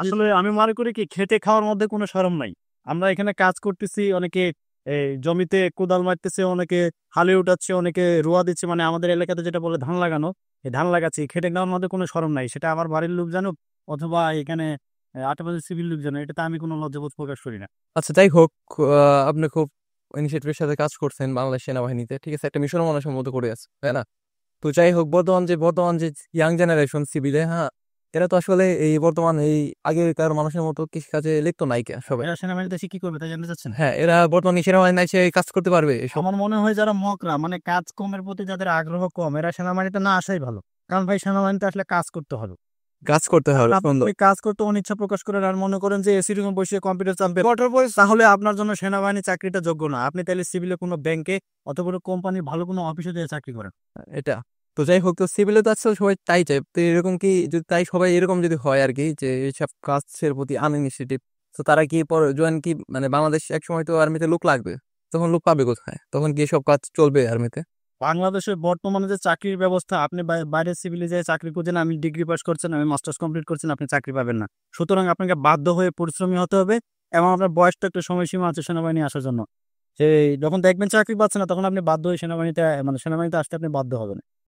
আসলে আমি মনে করি কি খেটে খাওয়ার মধ্যে কোনো শরম নাই। আমরা এখানে কাজ করতেছি, অনেকে এই জমিতে কোদাল মারতেছে, অনেকে হালে উঠাচ্ছে, অনেকে রোয়া দিচ্ছে, মানে আমাদের এলাকাতে যেটা বলে ধান লাগানো, এই ধান লাগাচ্ছি, খেটে খাওয়ার মধ্যে কোনো শরম নাই। সেটা আমার বাড়ির লোক জানুক অথবা এখানে আশেপাশে সিভিল লোক জানুক, এটাতে আমি কোনো লজ্জাবোধ প্রকাশ করি না। আচ্ছা, যাই হোক, আপনি খুব ইনিশিয়েটিভের সাথে কাজ করছেন বাংলাদেশ সেনাবাহিনীতে, ঠিক আছে, একটা মিশন মানুষের মতো করে আছে, তাই না? তো যাই হোক, বর্তমান যে ইয়াং জেনারেশন সিভিলে, হ্যাঁ, এরা তো আসলে এই বর্তমান এই আগেকার মানুষের মতো কৃষিকাজে লিপ্ত নাইকা সবাই। এরা সেনাবাহিনীতে এসে কি করবে তাই জানতে চাচ্ছেন? হ্যাঁ, এরা বর্তমানে সেনাবাহিনী এসে কাজ করতে পারবে এসব? আমার মনে হয় যারা মকরা, মানে কাজ কমের প্রতি যাদের আগ্রহ কম, এরা সেনাবাহিনীতে না আসাই ভালো। কারণ ভাই সেনাবাহিনীতে আসলে কাজ করতে হবে। কাজ করতে এখন হবে, আপনি সুন্দর। ওই কাজ করতে অনিচ্ছা প্রকাশ করেন আর মনে করেন যে এসি রুমে বসে কম্পিউটার চাপবে ওয়াটার বয়স, তাহলে আপনার জন্য সেনাবাহিনী চাকরিটা যোগ্য না। আপনি তাহলে সিভিলে কোনো ব্যাংকে অথবা কোনো কোম্পানির ভালো কোনো অফিসে দিয়ে চাকরি করেন। এটা তো যাই হোক, তো সিভিলে তো আসলে সবাই তাই চায়, তো এরকম কি যদি তাই সবাই এরকম যদি হয় আর কি, যে এইসব কাজের প্রতি আনইনিশিয়েটিভ, তো তারা কি পর জয়েন কি, মানে বাংলাদেশ একসময় তো আর্মিতে লোক লাগবে, তখন লোক পাবে কোথায়? তখন কি সব কাজ চলবে আর্মিতে? বাংলাদেশের বর্তমানে যে চাকরির ব্যবস্থা, আপনি বাইরের সিভিলে যে চাকরি করছেন, আমি ডিগ্রি পাস করছেন, আমি মাস্টার্স কমপ্লিট করছেন, আপনি চাকরি পাবেন না। সুতরাং আপনাকে বাধ্য হয়ে পরিশ্রমী হতে হবে, এবং আপনার বয়সটা একটা সময়সীমা আছে সেনাবাহিনী আসার জন্য। যে যখন দেখবেন চাকরি পাচ্ছে না, তখন আপনি বাধ্য হয়ে সেনাবাহিনীতে, মানে সেনাবাহিনীতে আসতে আপনি বাধ্য হবেন।